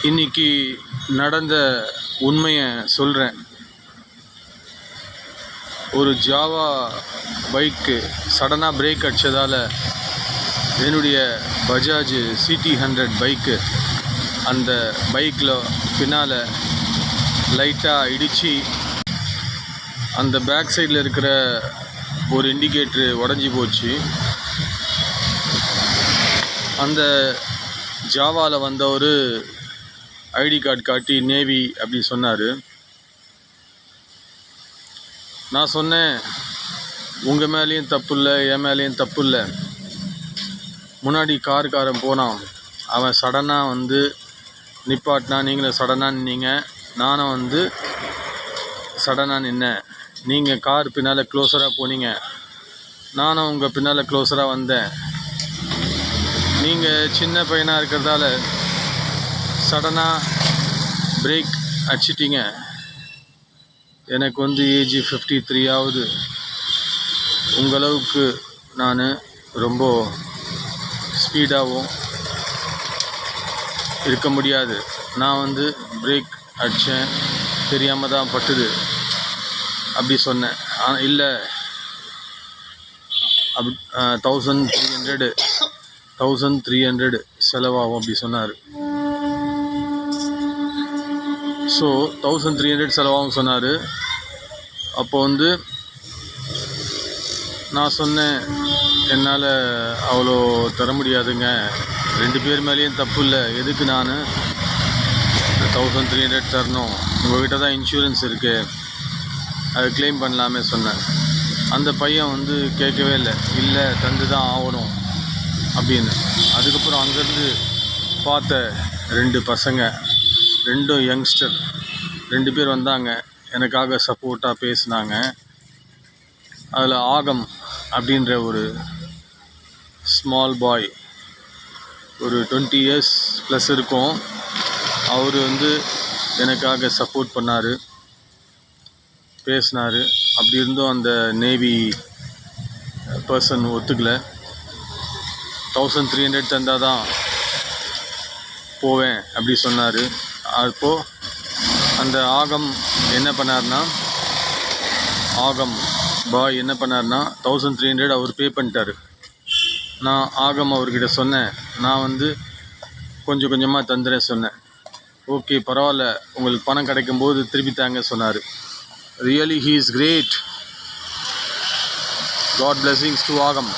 இன்னைக்கு நடந்த உண்மையை சொல்கிறேன். ஒரு ஜாவா பைக்கு சடனாக பிரேக் அடித்ததால் என்னுடைய பஜாஜ் CT100 பைக்கு அந்த பைக்கில் பின்னால் லைட்டாக இடித்து அந்த பேக் சைடில் இருக்கிற ஒரு இண்டிகேட்ரு உடஞ்சி போச்சு. அந்த ஜாவாவில் வந்த ஒரு ஐடி கார்டு காட்டி நேவி அப்படி சொன்னார். நான் சொன்னேன், உங்கள் மேலேயும் தப்பு இல்லை, என் மேலேயும் தப்பு இல்லை. முன்னாடி காருக்காரன் போனான், அவன் சடனாக வந்து நிப்பாட்டினா, நீங்களும் சடனாக நின்னீங்க, நானும் சடனாக நின்னேன். நீங்கள் கார் பின்னால் க்ளோஸராக போனீங்க, நானும் உங்கள் பின்னால் க்ளோஸராக வந்தேன். நீங்கள் சின்ன பையனாக இருக்கிறதால சடனாக பிரேக் அடிச்சிட்டிங்க. எனக்கு ஏஜ் 53 ஆகுது. உங்களவுக்கு நான் ரொம்ப ஸ்பீடாகவும் இருக்க முடியாது. நான் பிரேக் அடித்தேன், தெரியாமல் தான் பட்டுது அப்படி சொன்னேன். இல்லை, 1300 செலவாகும் அப்படி சொன்னார். ஸோ 1300 செலவாகும் சொன்னார். அப்போ நான் சொன்னேன், என்னால் அவ்வளோ தர முடியாதுங்க, 2 பேர் மேலேயும் தப்பு இல்லை, எதுக்கு நான் 1300 தரணும், உங்கள்கிட்ட தான் இன்சூரன்ஸ் இருக்குது, அது கிளைம் பண்ணலாமே சொன்னேன். அந்த பையன் கேட்கவே இல்லை, இல்லை தந்து தான் ஆகணும் அப்படின்னு. அதுக்கப்புறம் அங்கேருந்து பார்த்த 2 பசங்க, 2 யங்ஸ்டர், 2 பேர் வந்தாங்க, எனக்காக சப்போர்ட்டாக பேசினாங்க. அதில் ஆகம் அப்படின்ற ஒரு ஸ்மால் பாய், ஒரு 20 இயர்ஸ் ப்ளஸ் இருக்கும். அவர் எனக்காக சப்போர்ட் பண்ணார், பேசினார். அப்படி இருந்தும் அந்த நேவி பர்சன் ஒத்துக்கலை. 1300 தந்தால் தான் போவேன் அப்படி சொன்னார். அப்போது அந்த ஆகம் என்ன பண்ணார்னா, ஆகம் பாய் என்ன பண்ணார்னா 1300 அவர் பே பண்ணிட்டார். நான் ஆகம் அவர்கிட்ட சொன்னேன், நான் கொஞ்சம் கொஞ்சமாக தந்துடுறேன் சொன்னேன். ஓகே பரவாயில்ல, உங்களுக்கு பணம் கிடைக்கும்போது திருப்பி தாங்க சொன்னார். Really he is great. God blessings to Aagam.